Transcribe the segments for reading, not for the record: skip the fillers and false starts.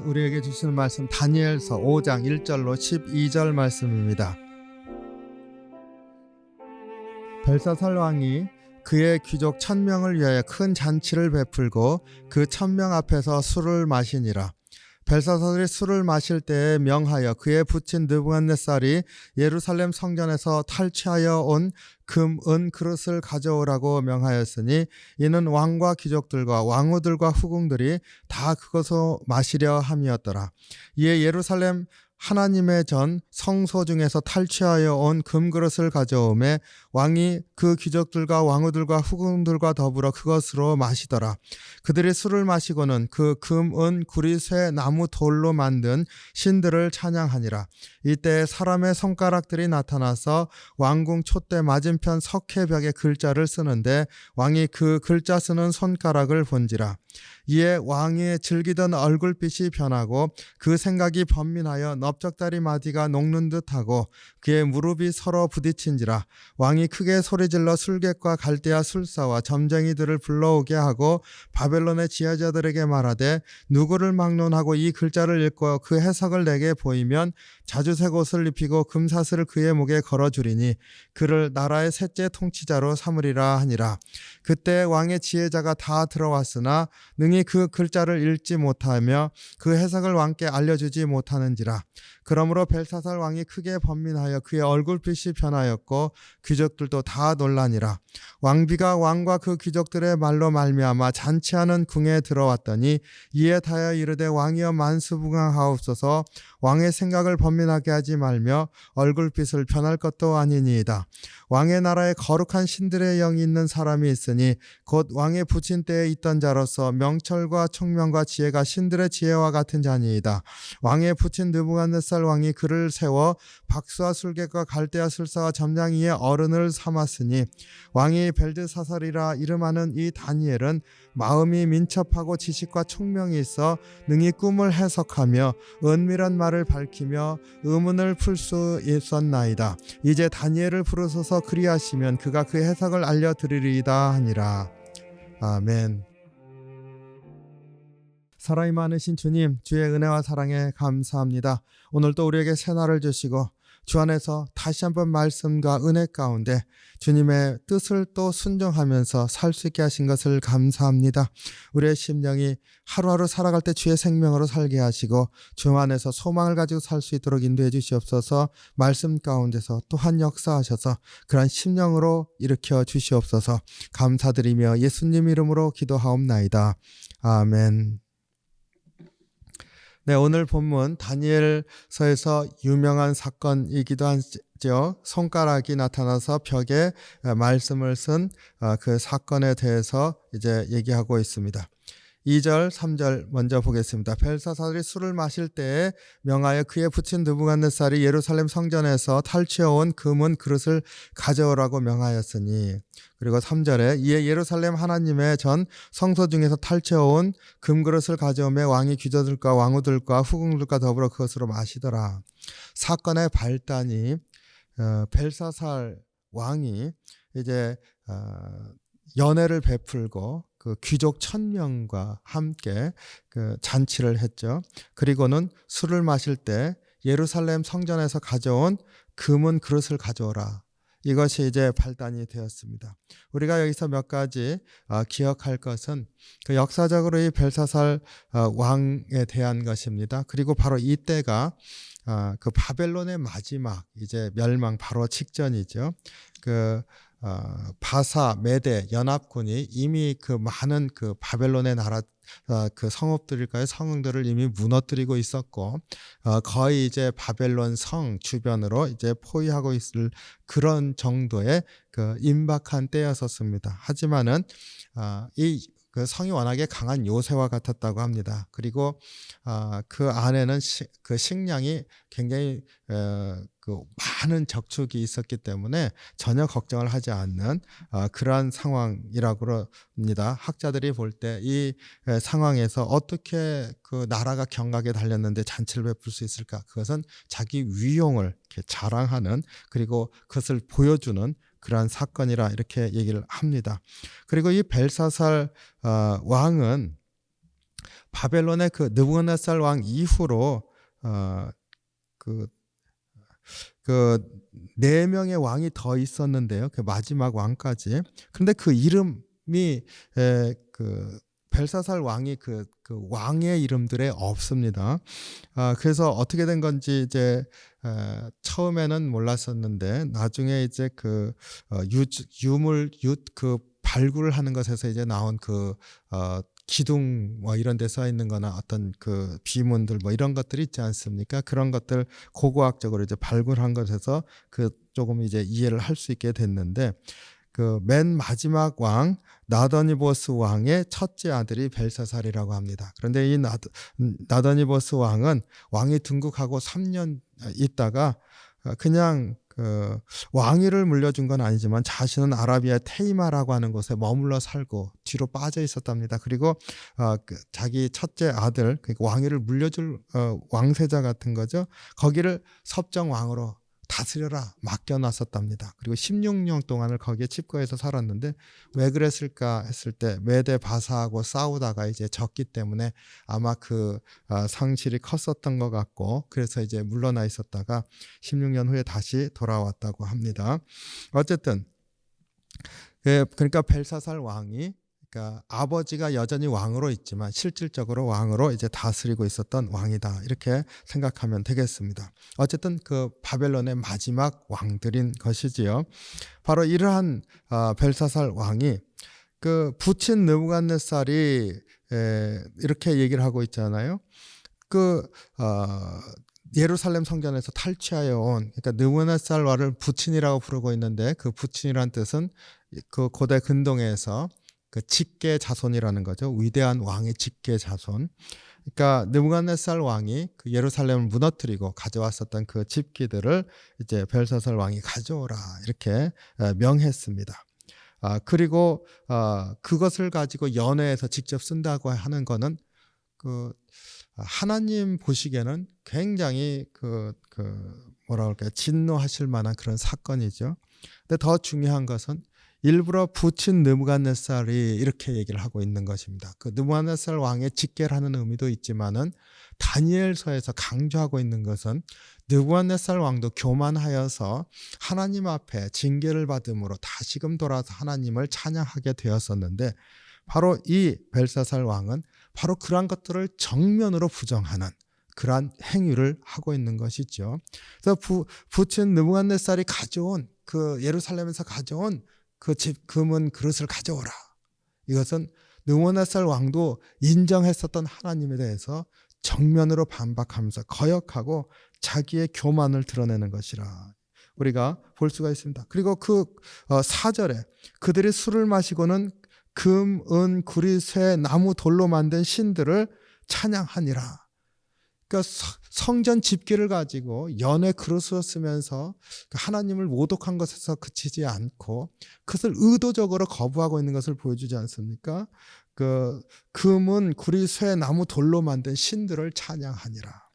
우리에게 주시는 말씀 다니엘서 5장 1절로 12절 말씀입니다. 벨사살 왕이 그의 귀족 1000명을 위하여 큰 잔치를 베풀고 그 1000명 앞에서 술을 마시니라. 벨사살이 술을 마실 때에 명하여 그의 부친 느부갓네살이 예루살렘 성전에서 탈취하여 온 금, 은 그릇을 가져오라고 명하였으니 이는 왕과 귀족들과 왕후들과 후궁들이 다 그것을 마시려 함이었더라. 이에 예루살렘 하나님의 전 성소 중에서 탈취하여 온 금그릇을 가져오매 왕이 그 귀족들과 왕후들과 후궁들과 더불어 그것으로 마시더라. 그들이 술을 마시고는 그 금, 은, 구리, 쇠, 나무, 돌로 만든 신들을 찬양하니라. 이때 사람의 손가락들이 나타나서 왕궁 촛대 맞은편 석회벽에 글자를 쓰는데 왕이 그 글자 쓰는 손가락을 본지라. 이에 왕이 즐기던 얼굴빛이 변하고 그 생각이 번민하여 넓적다리 마디가 녹는 듯하고 그의 무릎이 서로 부딪힌지라. 왕이 크게 소리질러 술객과 갈대아 술사와 점쟁이들을 불러오게 하고 바벨론의 지혜자들에게 말하되 누구를 막론하고 이 글자를 읽고 그 해석을 내게 보이면 자주색 옷을 입히고 금사슬을 그의 목에 걸어주리니 그를 나라의 셋째 통치자로 삼으리라 하니라. 그때 왕의 지혜자가 다 들어왔으나 능히 그 글자를 읽지 못하며 그 해석을 왕께 알려주지 못하는지라. 그러므로 벨사살 왕이 크게 번민하여 그의 얼굴빛이 변하였고 귀족들도 다 놀라니라. 왕비가 왕과 그 귀족들의 말로 말미암아 잔치하는 궁에 들어왔더니 이에 타여 이르되 왕이여 만수무강하옵소서. 왕의 생각을 번민하게 하지 말며 얼굴빛을 변할 것도 아니니이다. 왕의 나라에 거룩한 신들의 영이 있는 사람이 있으니 곧 왕의 부친 때에 있던 자로서 명철과 총명과 지혜가 신들의 지혜와 같은 자니이다. 왕의 부친 느부갓네살 왕이 그를 세워 박수와 술객과 갈대아 술사와 점장이의 어른을 삼았으니 왕이 벨드사살이라 이름하는 이 다니엘은 마음이 민첩하고 지식과 총명이 있어 능히 꿈을 해석하며 은밀한 말을 밝히며 의문을 풀 수 있었나이다. 이제 다니엘을 부르소서. 그리하시면 그가 그 해석을 알려드리리이다 하니라. 아멘. 사랑이 많으신 주님, 주의 은혜와 사랑에 감사합니다. 오늘도 우리에게 새날을 주시고 주 안에서 다시 한번 말씀과 은혜 가운데 주님의 뜻을 또 순종하면서 살 수 있게 하신 것을 감사합니다. 우리의 심령이 하루하루 살아갈 때 주의 생명으로 살게 하시고 주 안에서 소망을 가지고 살 수 있도록 인도해 주시옵소서. 말씀 가운데서 또한 역사하셔서 그러한 심령으로 일으켜 주시옵소서. 감사드리며 예수님 이름으로 기도하옵나이다. 아멘. 네, 오늘 본문 다니엘서에서 유명한 사건이기도 하죠. 손가락이 나타나서 벽에 말씀을 쓴 그 사건에 대해서 이제 얘기하고 있습니다. 2절, 3절 먼저 보겠습니다. 벨사살이 술을 마실 때에 명하여 그의 부친 느부갓네살이 예루살렘 성전에서 탈취해온 금은 그릇을 가져오라고 명하였으니. 그리고 3절에 이에 예루살렘 하나님의 전 성소 중에서 탈취해온 금그릇을 가져오매 왕이 귀족들과 왕후들과 후궁들과 더불어 그것으로 마시더라. 사건의 발단이 벨사살 왕이 이제 연회를 베풀고 그 귀족 1000명과 함께 그 잔치를 했죠. 그리고는 술을 마실 때 예루살렘 성전에서 가져온 금은 그릇을 가져오라. 이것이 이제 발단이 되었습니다. 우리가 여기서 몇 가지 기억할 것은 그 역사적으로 이 벨사살 왕에 대한 것입니다. 그리고 바로 이때가 그 바벨론의 마지막 이제 멸망 바로 직전이죠. 그 바사, 메대 연합군이 이미 그 많은 그 바벨론의 나라 그 성읍들일까요? 성읍들을 이미 무너뜨리고 있었고 거의 이제 바벨론 성 주변으로 이제 포위하고 있을 그런 정도의 그 임박한 때였었습니다. 하지만은 그 성이 워낙에 강한 요새와 같았다고 합니다. 그리고 그 안에는 그 식량이 굉장히 그 많은 적축이 있었기 때문에 전혀 걱정을 하지 않는 그러한 상황이라고 합니다. 학자들이 볼 때 이 상황에서 어떻게 그 나라가 경각에 달렸는데 잔치를 베풀 수 있을까? 그것은 자기 위용을 이렇게 자랑하는 그리고 그것을 보여주는 그러한 사건이라 이렇게 얘기를 합니다. 그리고 이 벨사살 왕은 바벨론의 그 느부갓네살 왕 이후로 어, 그, 그 4명의 왕이 더 있었는데요. 그 마지막 왕까지. 그런데 그 이름이 그 벨사살 왕이 그 왕의 이름들에 없습니다. 그래서 어떻게 된 건지 이제 처음에는 몰랐었는데 나중에 이제 그 유물 그 발굴을 하는 것에서 이제 나온 그 기둥 뭐 이런 데 써 있는 거나 어떤 그 비문들 뭐 이런 것들이 있지 않습니까? 그런 것들 고고학적으로 이제 발굴한 것에서 그 조금 이제 이해를 할 수 있게 됐는데 그 맨 마지막 왕 나더니보스 왕의 첫째 아들이 벨사살이라고 합니다. 그런데 이 나더니보스 왕은 왕이 등극하고 3년 있다가 그냥 그 왕위를 물려준 건 아니지만 자신은 아라비아 테이마라고 하는 곳에 머물러 살고 뒤로 빠져 있었답니다. 그리고 자기 첫째 아들, 그러니까 왕위를 물려줄 왕세자 같은 거죠. 거기를 섭정왕으로 다스려라 맡겨놨었답니다. 그리고 16년 동안을 거기에 칩거해서 살았는데 왜 그랬을까 했을 때 메데 바사하고 싸우다가 이제 졌기 때문에 아마 그 상실이 컸었던 것 같고 그래서 이제 물러나 있었다가 16년 후에 다시 돌아왔다고 합니다. 어쨌든 그러니까 벨사살 왕이 그러니까 아버지가 여전히 왕으로 있지만 실질적으로 왕으로 이제 다스리고 있었던 왕이다. 이렇게 생각하면 되겠습니다. 어쨌든 그 바벨론의 마지막 왕들인 것이지요. 바로 이러한 벨사살 왕이 그 부친 느부갓네살이 이렇게 얘기를 하고 있잖아요. 예루살렘 성전에서 탈취하여 온 그러니까 느부갓네살 왕을 부친이라고 부르고 있는데 그 부친이란 뜻은 그 고대 근동에서 그 직계 자손이라는 거죠. 위대한 왕의 직계 자손. 그러니까 느부갓네살 왕이 그 예루살렘을 무너뜨리고 가져왔었던 그 집기들을 이제 벨사살 왕이 가져오라 이렇게 명했습니다. 그리고 그것을 가지고 연회해서 직접 쓴다고 하는 거는 그 하나님 보시기에는 굉장히 뭐라 그럴까요? 진노하실 만한 그런 사건이죠. 근데 더 중요한 것은 일부러 부친 느부갓네살이 이렇게 얘기를 하고 있는 것입니다. 그 느부갓네살 왕의 직계라는 의미도 있지만은 다니엘서에서 강조하고 있는 것은 느부갓네살 왕도 교만하여서 하나님 앞에 징계를 받음으로 다시금 돌아서 하나님을 찬양하게 되었었는데 바로 이 벨사살 왕은 바로 그러한 것들을 정면으로 부정하는 그러한 행위를 하고 있는 것이죠. 그래서 부친 느부갓네살이 가져온 그 예루살렘에서 가져온 그 금은 그릇을 가져오라. 이것은 느부갓네살 왕도 인정했었던 하나님에 대해서 정면으로 반박하면서 거역하고 자기의 교만을 드러내는 것이라 우리가 볼 수가 있습니다. 그리고 그 4절에 그들이 술을 마시고는 금, 은, 구리, 쇠, 나무, 돌로 만든 신들을 찬양하니라. 그러니까 성전 집기를 가지고 연회 그릇을 쓰면서 하나님을 모독한 것에서 그치지 않고 그것을 의도적으로 거부하고 있는 것을 보여주지 않습니까? 그 금은 구리, 쇠, 나무, 돌로 만든 신들을 찬양하니라.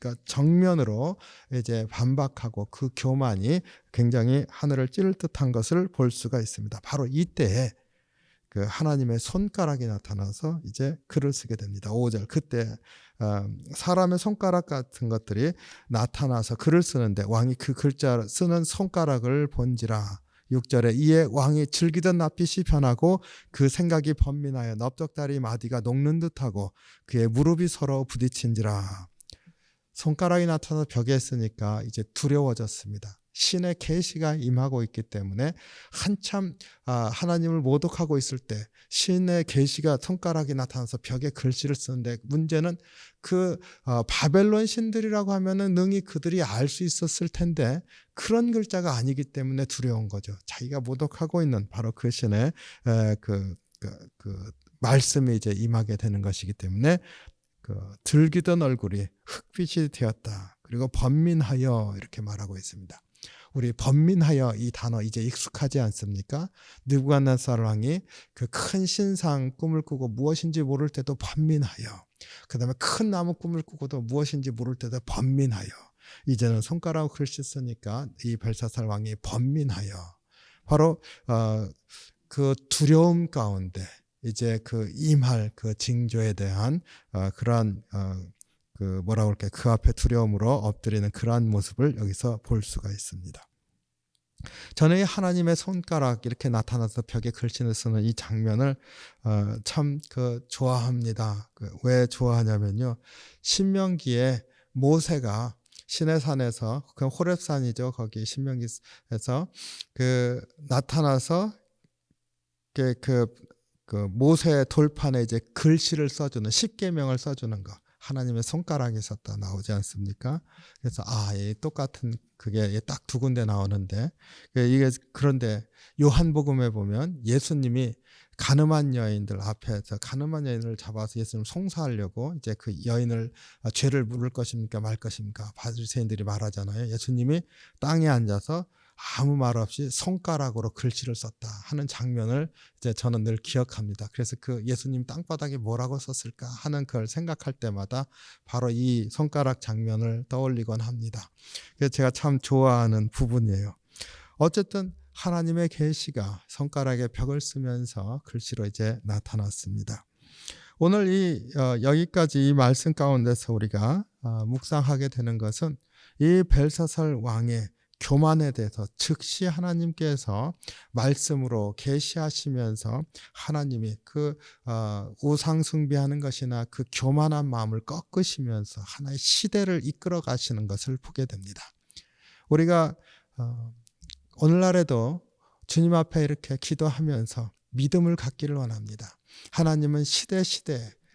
그러니까 정면으로 이제 반박하고 그 교만이 굉장히 하늘을 찌를 듯한 것을 볼 수가 있습니다. 바로 이때에 그 하나님의 손가락이 나타나서 이제 글을 쓰게 됩니다. 5절 그때 사람의 손가락 같은 것들이 나타나서 글을 쓰는데 왕이 그 글자 쓰는 손가락을 본지라. 6절에 이에 왕이 즐기던 낯빛이 변하고 그 생각이 번민하여 넓적다리 마디가 녹는 듯하고 그의 무릎이 서로 부딪힌지라. 손가락이 나타나서 벽에 쓰니까 이제 두려워졌습니다. 신의 계시가 임하고 있기 때문에 한참 하나님을 모독하고 있을 때 신의 계시가 손가락이 나타나서 벽에 글씨를 쓰는데 문제는 그 바벨론 신들이라고 하면은 능히 그들이 알 수 있었을 텐데 그런 글자가 아니기 때문에 두려운 거죠. 자기가 모독하고 있는 바로 그 신의 그 말씀이 이제 임하게 되는 것이기 때문에 들기던 얼굴이 흑빛이 되었다. 그리고 번민하여 이렇게 말하고 있습니다. 우리 번민하여 이 단어 이제 익숙하지 않습니까? 느부갓네살 왕이 그 큰 신상 꿈을 꾸고 무엇인지 모를 때도 번민하여, 그 다음에 큰 나무 꿈을 꾸고도 무엇인지 모를 때도 번민하여, 이제는 손가락으로 글씨 쓰니까 이 벨사살 왕이 번민하여 바로 그 두려움 가운데 이제 그 임할 그 징조에 대한 그러한 그 뭐라고 할까요? 그 앞에 두려움으로 엎드리는 그러한 모습을 여기서 볼 수가 있습니다. 저는 이 하나님의 손가락 이렇게 나타나서 벽에 글씨를 쓰는 이 장면을 참 좋아합니다. 왜 좋아하냐면요. 신명기에 모세가 시내산에서 그 호렙산이죠. 거기 신명기에서 나타나서 모세의 돌판에 이제 글씨를 써주는 십계명을 써주는 거. 하나님의 손가락이 있었다 나오지 않습니까? 그래서 이 똑같은 그게 딱 두 군데 나오는데 이게 그런데 요한복음에 보면 예수님이 가늠한 여인들 앞에서 가늠한 여인을 잡아서 예수님을 송사하려고 이제 그 여인을 죄를 물을 것입니까 말 것입니까 바리새인들이 말하잖아요. 예수님이 땅에 앉아서 아무 말 없이 손가락으로 글씨를 썼다 하는 장면을 이제 저는 늘 기억합니다. 그래서 그 예수님 땅바닥에 뭐라고 썼을까 하는 걸 생각할 때마다 바로 이 손가락 장면을 떠올리곤 합니다. 그래서 제가 참 좋아하는 부분이에요. 어쨌든 하나님의 계시가 손가락에 벽을 쓰면서 글씨로 이제 나타났습니다. 오늘 여기까지 이 말씀 가운데서 우리가 묵상하게 되는 것은 이 벨사살 왕의 교만에 대해서 즉시 하나님께서 말씀으로 계시하시면서 하나님이 우상 숭배하는 것이나 그 교만한 마음을 꺾으시면서 하나의 시대를 이끌어 가시는 것을 보게 됩니다. 우리가 오늘날에도 주님 앞에 이렇게 기도하면서 믿음을 갖기를 원합니다. 하나님은 시대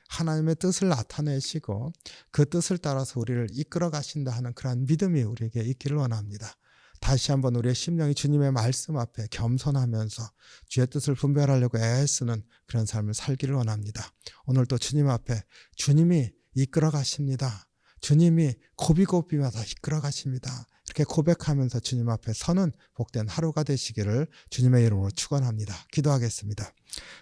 하나님의 뜻을 나타내시고 그 뜻을 따라서 우리를 이끌어 가신다 하는 그러한 믿음이 우리에게 있기를 원합니다. 다시 한번 우리의 심령이 주님의 말씀 앞에 겸손하면서 주의 뜻을 분별하려고 애쓰는 그런 삶을 살기를 원합니다. 오늘도 주님 앞에 주님이 이끌어 가십니다. 주님이 고비고비마다 이끌어 가십니다. 이렇게 고백하면서 주님 앞에 서는 복된 하루가 되시기를 주님의 이름으로 축원합니다. 기도하겠습니다.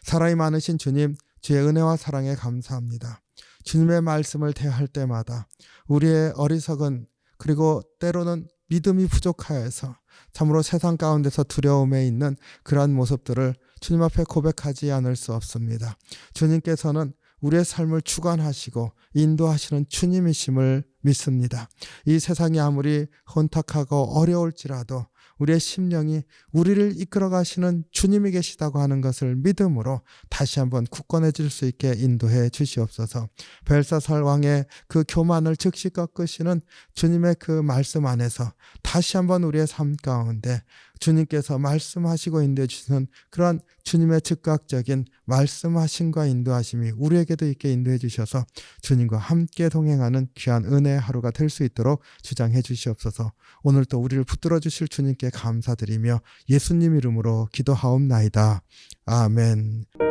사랑이 많으신 주님, 주의 은혜와 사랑에 감사합니다. 주님의 말씀을 대할 때마다 우리의 어리석은 그리고 때로는 믿음이 부족하여서 참으로 세상 가운데서 두려움에 있는 그러한 모습들을 주님 앞에 고백하지 않을 수 없습니다. 주님께서는 우리의 삶을 주관하시고 인도하시는 주님이심을 믿습니다. 이 세상이 아무리 혼탁하고 어려울지라도 우리의 심령이 우리를 이끌어 가시는 주님이 계시다고 하는 것을 믿음으로 다시 한번 굳건해질 수 있게 인도해 주시옵소서. 벨사살 왕의 그 교만을 즉시 꺾으시는 주님의 그 말씀 안에서 다시 한번 우리의 삶 가운데 주님께서 말씀하시고 인도해 주시는 그러한 주님의 즉각적인 말씀하심과 인도하심이 우리에게도 있게 인도해 주셔서 주님과 함께 동행하는 귀한 은혜의 하루가 될 수 있도록 주장해 주시옵소서. 오늘도 우리를 붙들어 주실 주님께 감사드리며 예수님 이름으로 기도하옵나이다. 아멘.